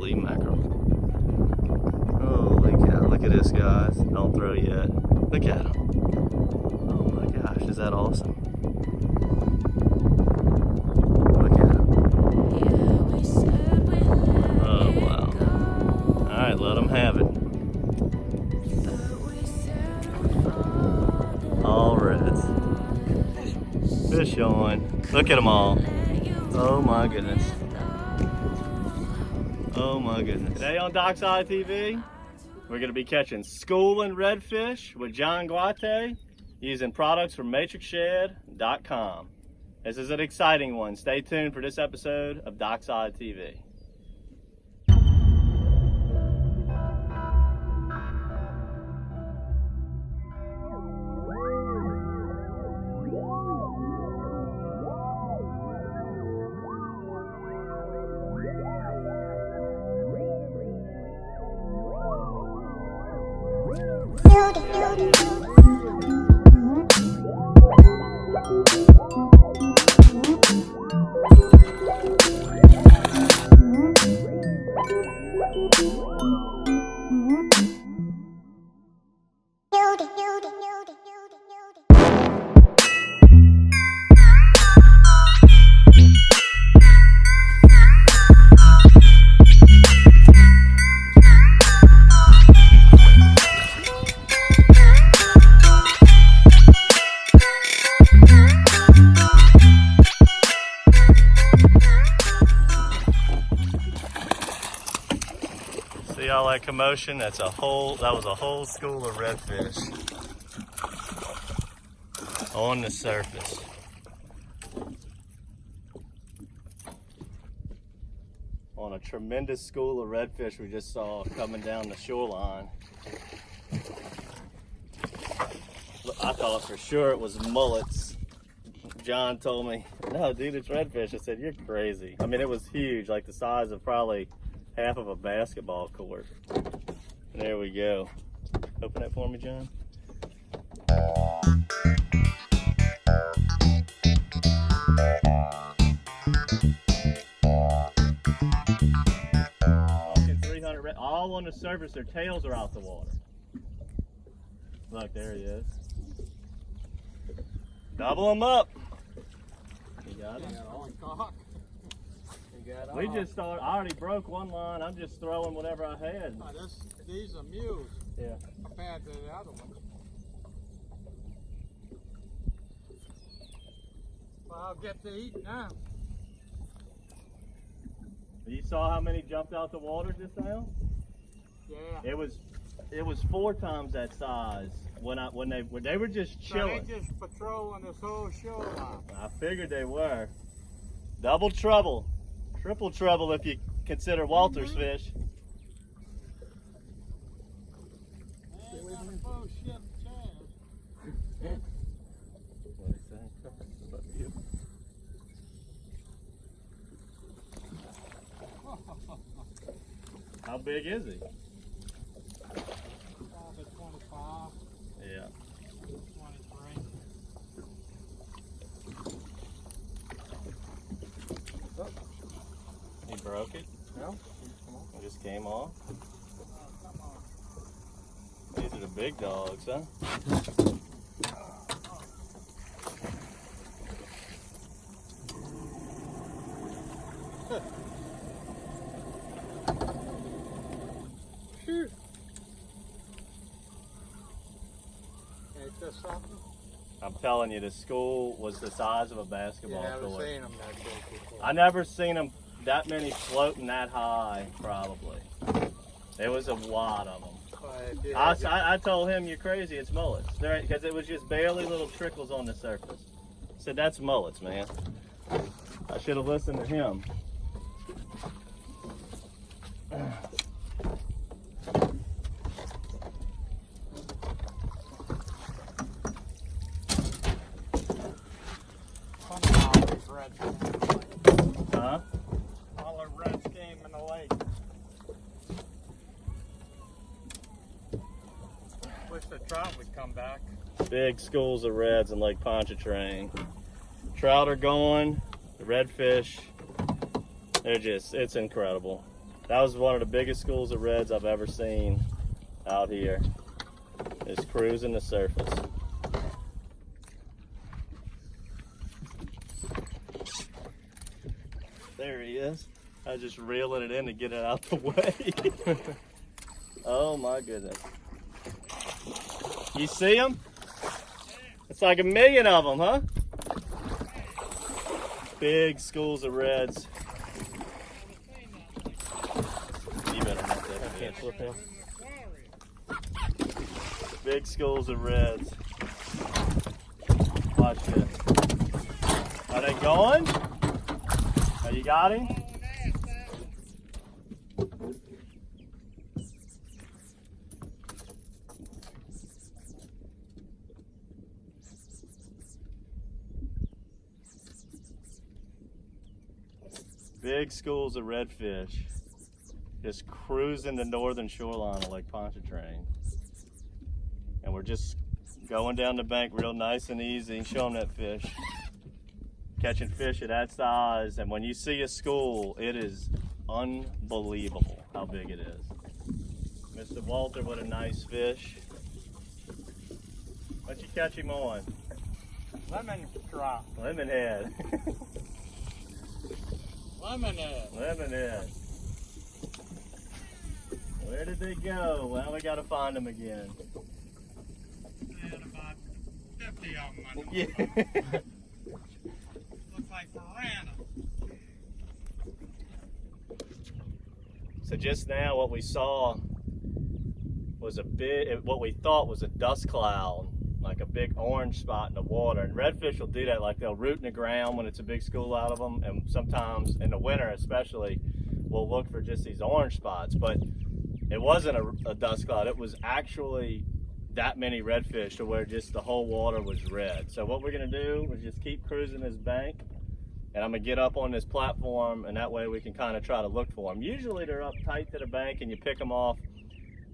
Holy mackerel. Holy cow. Look at this, guys. Don't throw yet. Look at him. Oh my gosh, is that awesome? Look at him. Oh wow. Alright, let them have it. All reds. Fish on. Look at them all. Oh my goodness. Oh my goodness. Today on DockSide TV, we're going to be catching school and redfish with John Guate using products from matrixshad.com. This is an exciting one. Stay tuned for this episode of DockSide TV. See all that commotion? That was a whole school of redfish on the surface. On a tremendous school of redfish we just saw coming down the shoreline. I thought for sure it was mullets. John told me, no dude, it's redfish. I said, you're crazy. I mean, it was huge, like the size of probably half of a basketball court. There we go. Open that for me, John. Talking 300, all on the surface, their tails are out the water. Look, there he is. Double them up. You got him? We just started. I already broke one line. I'm just throwing whatever I had. Oh, these are mules. Yeah. Compared to the other ones. Well, I'll get to eat now. You saw how many jumped out the water just now? Yeah. It was 4 times that size when they were just chilling. So they just patrolling this whole shoreline. I figured they were. Double trouble. Triple trouble if you consider Walter's fish. How big is he? Probably 25. Yeah. 23. He broke it? No? It just came off. Oh, come on. These are the big dogs, huh? Shoot. Ain't this something? I'm telling you, the school was the size of a basketball You never court. seen them that big before. I never seen them that many floating that high, probably. There was a lot of them. I told him, you're crazy, it's mullets. Because it was just barely little trickles on the surface. I said, that's mullets, man. I should have listened to him. Huh? All the reds came in the lake. Wish the trout would come back. Big schools of reds in Lake Pontchartrain. Trout are gone, the redfish, it's incredible. That was one of the biggest schools of reds I've ever seen out here. It's cruising the surface. There he is. I was just reeling it in to get it out the way. Oh my goodness. You see them? It's like 1,000,000 of them, huh? Big schools of reds. You better not that. I can't flip him. Big schools of reds. Watch this. Are they going? Oh, you got him? Big schools of redfish just cruising the northern shoreline of Lake Pontchartrain. And we're just going down the bank real nice and easy, showing that fish. Catching fish of that size, and when you see a school, it is unbelievable how big it is. Mr. Walter, what a nice fish. What'd you catch him on? Lemon drop. Lemonhead. Lemonhead. Lemonhead. Where did they go? Well, we gotta find them again. I had about 50 of them on Yeah. Looks like piranha. So just now what we saw was what we thought was a dust cloud, like a big orange spot in the water. And redfish will do that, like they'll root in the ground when it's a big school out of them, and sometimes in the winter especially, we'll look for just these orange spots. But it wasn't a dust cloud, it was actually that many redfish to where just the whole water was red. So what we're gonna do is just keep cruising this bank, and I'm gonna get up on this platform, and that way we can kind of try to look for them. Usually they're up tight to the bank and you pick them off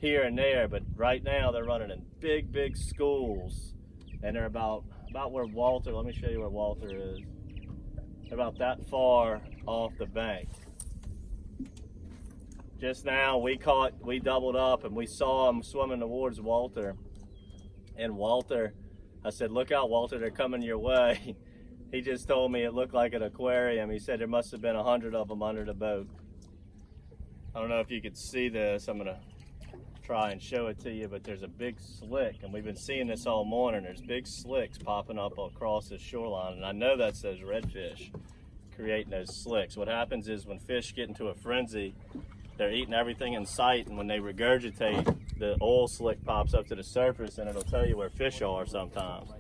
here and there, but right now they're running in big schools, and they're about where Walter, let me show you where Walter is. They're about that far off the bank. Just now we doubled up and we saw them swimming towards Walter. And Walter, I said, look out Walter, they're coming your way. He just told me it looked like an aquarium. He said there must have been 100 of them under the boat. I don't know if you could see this. I'm gonna try and show it to you, but there's a big slick, and we've been seeing this all morning. There's big slicks popping up across the shoreline, and I know that's those redfish creating those slicks. What happens is when fish get into a frenzy, they're eating everything in sight, and when they regurgitate, the oil slick pops up to the surface, and it'll tell you where fish are sometimes.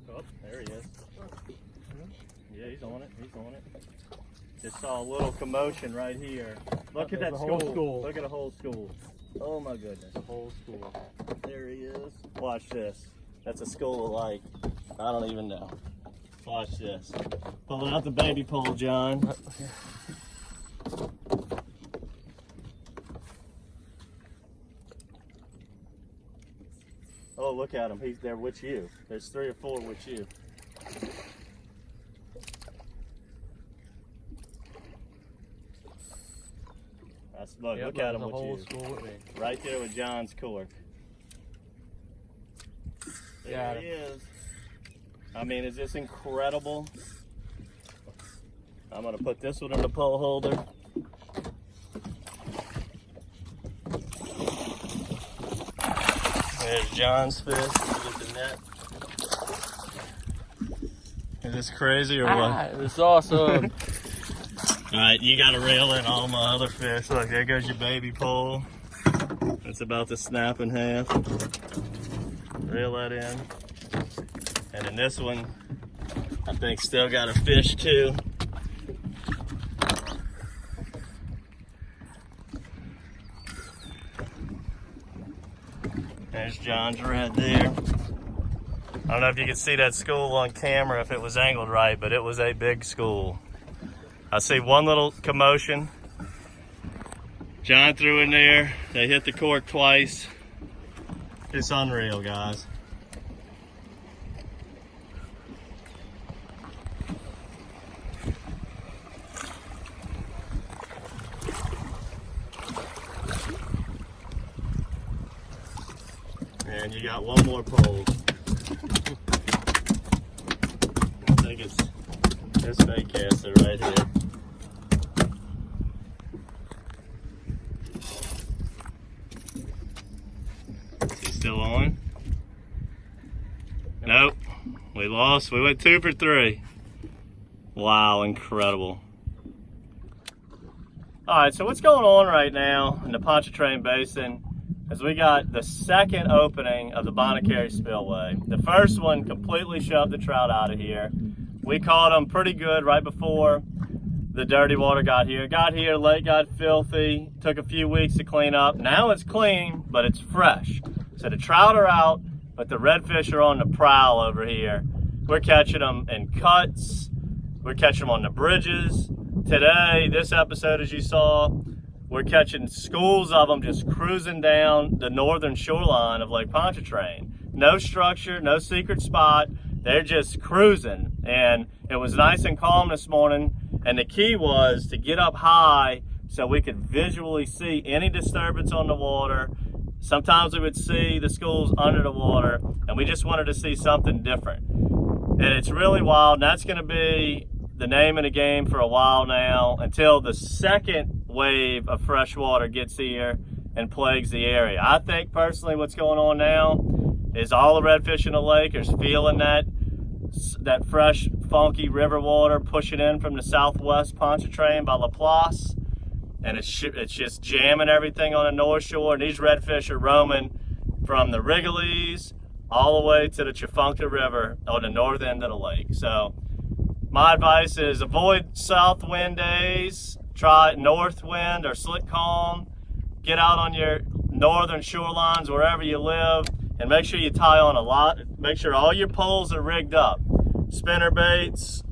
Oh, there he is. Yeah, he's on it. He's on it. Just saw a little commotion right here. Look at that school. Look at the whole school. Oh my goodness. The whole school. There he is. Watch this. That's a school of like, I don't even know. Watch this. Pulling out the baby pole, John. Oh, look at him. He's there with you. There's 3 or 4 with you. Look at him with you. Right there with John's cork. There he is. I mean, is this incredible? I'm going to put this one in the pole holder. There's John's fish. Look at the net. Is this crazy or what? It's awesome. Alright, you gotta reel in all my other fish. Look, there goes your baby pole. It's about to snap in half. Reel that in. And then this one, I think still got a fish too. There's John's red there. I don't know if you can see that school on camera if it was angled right, but it was a big school. I see one little commotion John threw in there. They hit the cork twice. It's unreal, guys. And you got one more pole. I think it's this bait caster right here. Is he still on? Nope. We lost. We went 2 for 3. Wow, incredible. Alright, so what's going on right now in the Pontchartrain Basin is we got the second opening of the Bonacary Spillway. The first one completely shoved the trout out of here. We caught them pretty good right before the dirty water got here. Got here, lake got filthy, took a few weeks to clean up. Now it's clean, but it's fresh. So the trout are out, but the redfish are on the prowl over here. We're catching them in cuts. We're catching them on the bridges. Today, this episode, as you saw, we're catching schools of them just cruising down the northern shoreline of Lake Pontchartrain. No structure, no secret spot. They're just cruising. And it was nice and calm this morning. And the key was to get up high so we could visually see any disturbance on the water. Sometimes we would see the schools under the water, and we just wanted to see something different. And it's really wild. And that's going to be the name of the game for a while now, until the second wave of fresh water gets here and plagues the area. I think personally what's going on now is all the redfish in the lake are feeling that fresh, funky river water pushing in from the southwest Pontchartrain by Laplace, and it's just jamming everything on the north shore. And these redfish are roaming from the Wrigley's all the way to the Tchefuncte River on the north end of the lake. So my advice is avoid south wind days, try north wind or slick calm. Get out on your northern shorelines wherever you live, and make sure you tie on a lot. Make sure all your poles are rigged up. Spinner baits,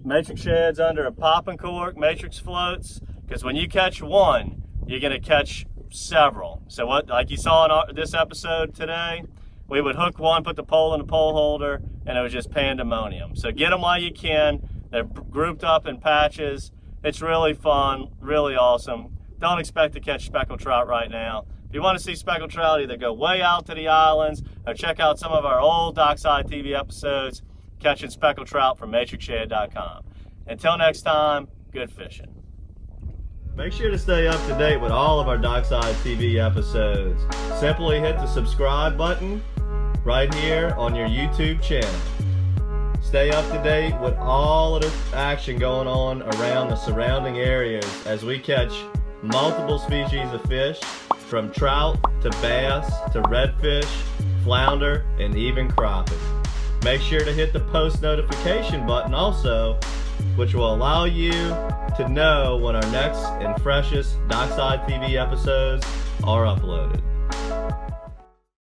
matrix sheds under a popping cork, matrix floats, because when you catch one, you're gonna catch several. So what, like you saw in this episode today, we would hook one, put the pole in the pole holder, and it was just pandemonium. So get them while you can. They're grouped up in patches. It's really fun, really awesome. Don't expect to catch speckled trout right now. If you want to see speckled trout, either go way out to the islands or check out some of our old DockSide TV episodes, catching speckled trout from matrixshad.com. Until next time, good fishing. Make sure to stay up to date with all of our DockSide TV episodes. Simply hit the subscribe button right here on your YouTube channel. Stay up to date with all of the action going on around the surrounding areas as we catch multiple species of fish, from trout to bass to redfish, flounder, and even crappie. Make sure to hit the post notification button also, which will allow you to know when our next and freshest DockSide TV episodes are uploaded.